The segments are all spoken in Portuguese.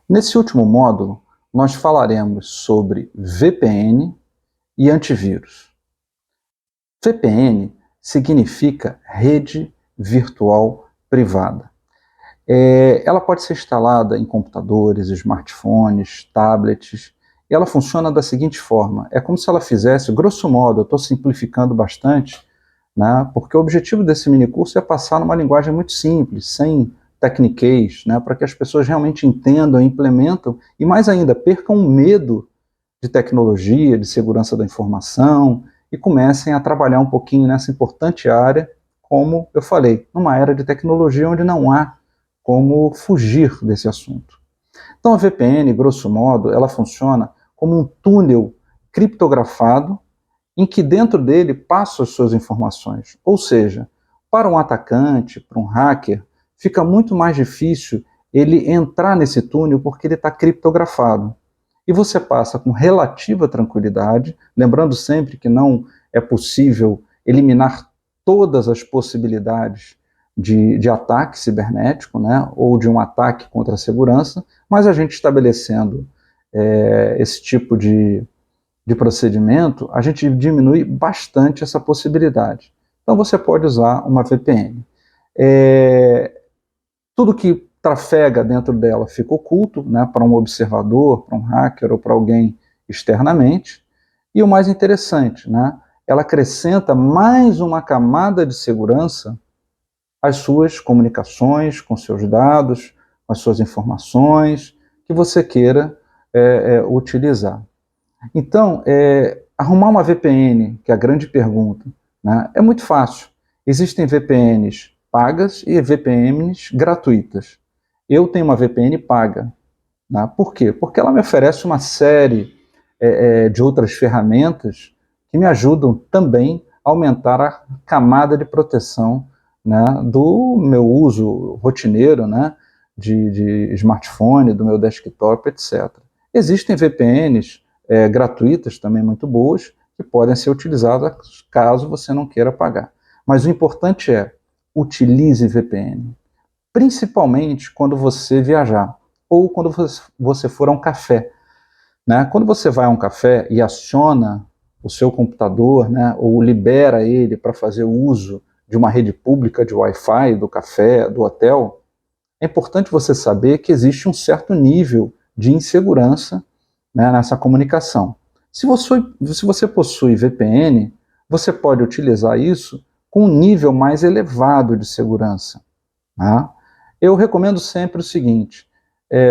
Nesse último módulo, nós falaremos sobre VPN e antivírus. VPN significa Rede Virtual Privada. Ela pode ser instalada em computadores, smartphones, tablets, e ela funciona da seguinte forma: é como se ela fizesse, grosso modo, eu estou simplificando bastante, né, porque o objetivo desse minicurso é passar numa linguagem muito simples, sem tecniquez, né, para que as pessoas realmente entendam, implementam e, mais ainda, percam o medo de tecnologia, de segurança da informação e comecem a trabalhar um pouquinho nessa importante área, como eu falei, numa era de tecnologia onde não há como fugir desse assunto. Então a VPN, grosso modo, ela funciona como um túnel criptografado em que dentro dele passam as suas informações. Ou seja, para um atacante, para um hacker, fica muito mais difícil ele entrar nesse túnel porque ele está criptografado. E você passa com relativa tranquilidade, lembrando sempre que não é possível eliminar todas as possibilidades de ataque cibernético, né, ou de um ataque contra a segurança, mas a gente estabelecendo esse tipo de procedimento, a gente diminui bastante essa possibilidade. Então você pode usar uma VPN. Tudo que trafega dentro dela fica oculto, né, para um observador, para um hacker ou para alguém externamente. E o mais interessante, né, ela acrescenta mais uma camada de segurança às suas comunicações, com seus dados, com as suas informações que você queira utilizar. Então, arrumar uma VPN, que é a grande pergunta, né, é muito fácil. Existem VPNs pagas e VPNs gratuitas. Eu tenho uma VPN paga. Né? Por quê? Porque ela me oferece uma série de outras ferramentas que me ajudam também a aumentar a camada de proteção, né, do meu uso rotineiro, né, de smartphone, do meu desktop, etc. Existem VPNs gratuitas também muito boas, que podem ser utilizadas caso você não queira pagar. Mas o importante é, utilize VPN, principalmente quando você viajar, ou quando você for a um café. Né? Quando você vai a um café e aciona o seu computador, né, ou libera ele para fazer uso de uma rede pública de Wi-Fi, do café, do hotel, é importante você saber que existe um certo nível de insegurança, né, nessa comunicação. Se você possui VPN, você pode utilizar isso com um nível mais elevado de segurança. Né? Eu recomendo sempre o seguinte: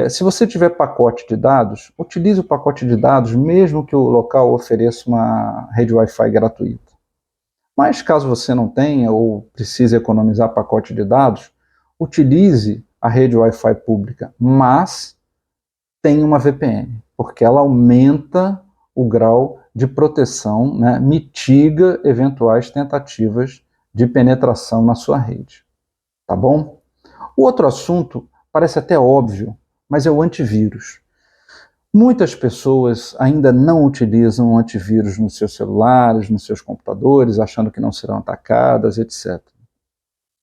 se você tiver pacote de dados, utilize o pacote de dados, mesmo que o local ofereça uma rede Wi-Fi gratuita. Mas caso você não tenha ou precise economizar pacote de dados, utilize a rede Wi-Fi pública, mas tenha uma VPN, porque ela aumenta o grau de proteção, né, mitiga eventuais tentativas de penetração na sua rede. Tá bom? O outro assunto parece até óbvio, mas é o antivírus. Muitas pessoas ainda não utilizam antivírus nos seus celulares, nos seus computadores, achando que não serão atacadas, etc.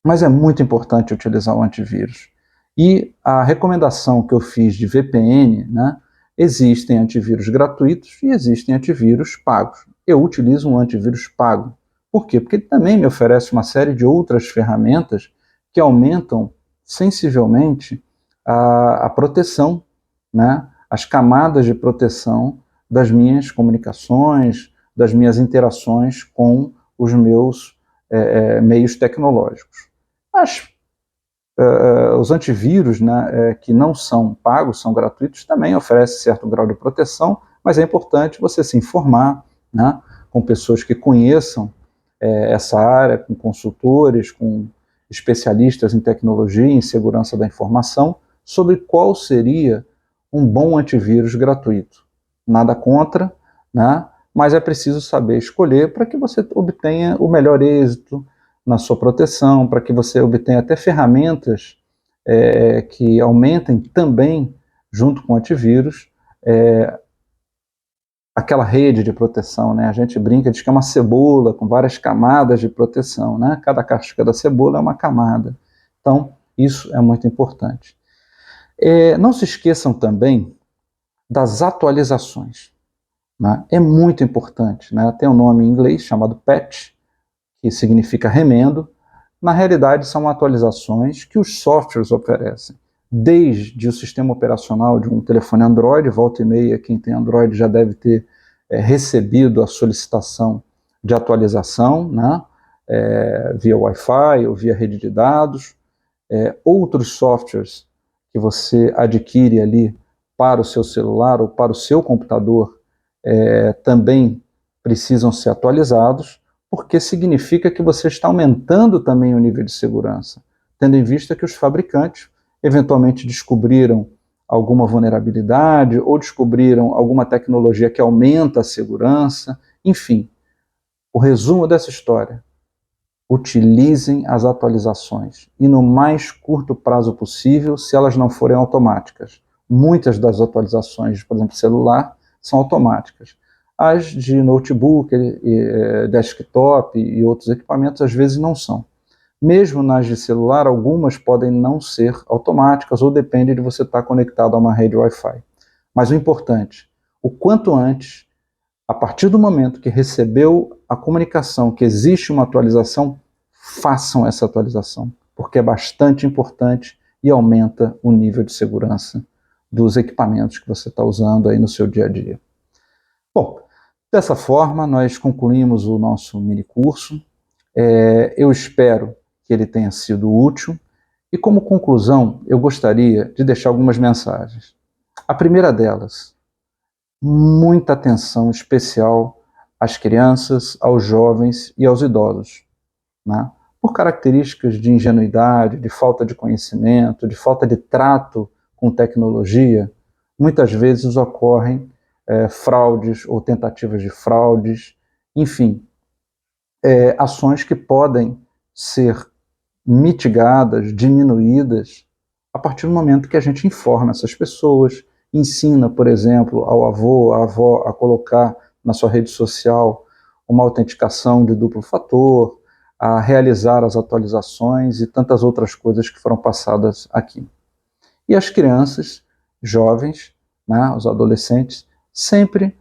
Mas é muito importante utilizar o antivírus. E a recomendação que eu fiz de VPN, né, existem antivírus gratuitos e existem antivírus pagos. Eu utilizo um antivírus pago. Por quê? Porque ele também me oferece uma série de outras ferramentas que aumentam sensivelmente a proteção, né, as camadas de proteção das minhas comunicações, das minhas interações com os meus meios tecnológicos. Mas os antivírus, né, que não são pagos, são gratuitos, também oferecem certo grau de proteção, mas é importante você se informar, né, com pessoas que conheçam essa área, com consultores, com especialistas em tecnologia e em segurança da informação, sobre qual seria um bom antivírus gratuito. Nada contra, né, mas é preciso saber escolher para que você obtenha o melhor êxito na sua proteção, para que você obtenha até ferramentas que aumentem também, junto com o antivírus, aquela rede de proteção, né? A gente brinca, diz que é uma cebola com várias camadas de proteção, né? Cada casca da cebola é uma camada. Então, isso é muito importante. Não se esqueçam também das atualizações, né? É muito importante, né? Tem um nome em inglês chamado patch, que significa remendo. Na realidade, são atualizações que os softwares oferecem, desde o sistema operacional de um telefone Android. Volta e meia, quem tem Android já deve ter recebido a solicitação de atualização, né? Via Wi-Fi ou via rede de dados. Outros softwares que você adquire ali para o seu celular ou para o seu computador também precisam ser atualizados, porque significa que você está aumentando também o nível de segurança, tendo em vista que os fabricantes eventualmente descobriram alguma vulnerabilidade ou descobriram alguma tecnologia que aumenta a segurança. Enfim, o resumo dessa história: utilizem as atualizações, e no mais curto prazo possível, se elas não forem automáticas. Muitas das atualizações, por exemplo, celular, são automáticas. As de notebook, desktop e outros equipamentos, às vezes não são. Mesmo nas de celular, algumas podem não ser automáticas ou depende de você estar conectado a uma rede Wi-Fi. Mas o importante, o quanto antes, a partir do momento que recebeu a comunicação que existe uma atualização, façam essa atualização, porque é bastante importante e aumenta o nível de segurança dos equipamentos que você está usando aí no seu dia a dia. Bom, dessa forma nós concluímos o nosso mini curso. Eu espero que ele tenha sido útil e, como conclusão, eu gostaria de deixar algumas mensagens. A primeira delas: muita atenção especial às crianças, aos jovens e aos idosos, né? Por características de ingenuidade, de falta de conhecimento, de falta de trato com tecnologia, muitas vezes ocorrem fraudes ou tentativas de fraudes, enfim, ações que podem ser mitigadas, diminuídas, a partir do momento que a gente informa essas pessoas, ensina, por exemplo, ao avô, à avó a colocar na sua rede social uma autenticação de duplo fator, a realizar as atualizações e tantas outras coisas que foram passadas aqui. E as crianças, jovens, né, os adolescentes, sempre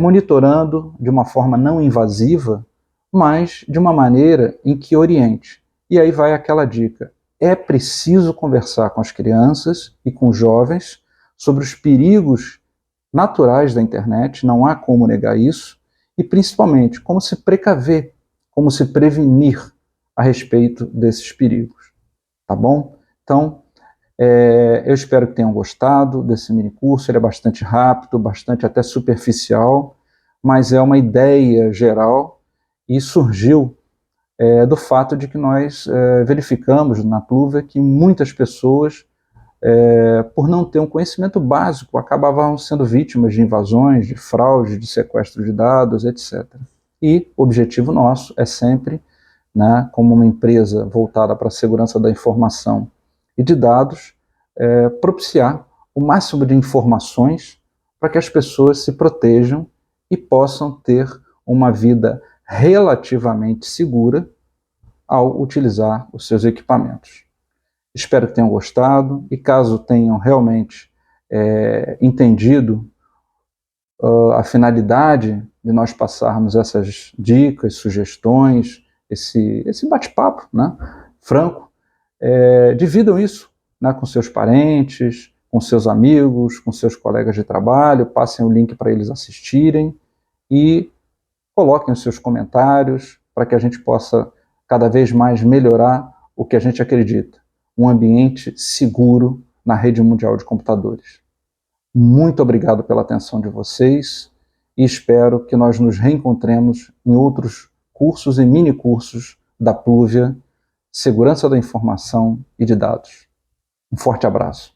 monitorando de uma forma não invasiva, mas de uma maneira em que oriente. E aí vai aquela dica: é preciso conversar com as crianças e com os jovens sobre os perigos naturais da internet, não há como negar isso, e principalmente como se precaver, como se prevenir a respeito desses perigos, tá bom? Então, eu espero que tenham gostado desse mini curso. Ele é bastante rápido, bastante até superficial, mas é uma ideia geral e surgiu do fato de que nós verificamos na Pluvia que muitas pessoas, por não ter um conhecimento básico, acabavam sendo vítimas de invasões, de fraude, de sequestro de dados, etc. E o objetivo nosso é sempre, né, como uma empresa voltada para a segurança da informação e de dados, propiciar o máximo de informações para que as pessoas se protejam e possam ter uma vida relativamente segura ao utilizar os seus equipamentos. Espero que tenham gostado e, caso tenham realmente entendido a finalidade de nós passarmos essas dicas, sugestões, esse bate-papo, né, franco, dividam isso, né, com seus parentes, com seus amigos, com seus colegas de trabalho, passem o link para eles assistirem e coloquem os seus comentários para que a gente possa cada vez mais melhorar o que a gente acredita: um ambiente seguro na rede mundial de computadores. Muito obrigado pela atenção de vocês e espero que nós nos reencontremos em outros cursos e mini cursos da Pluvia, Segurança da Informação e de Dados. Um forte abraço.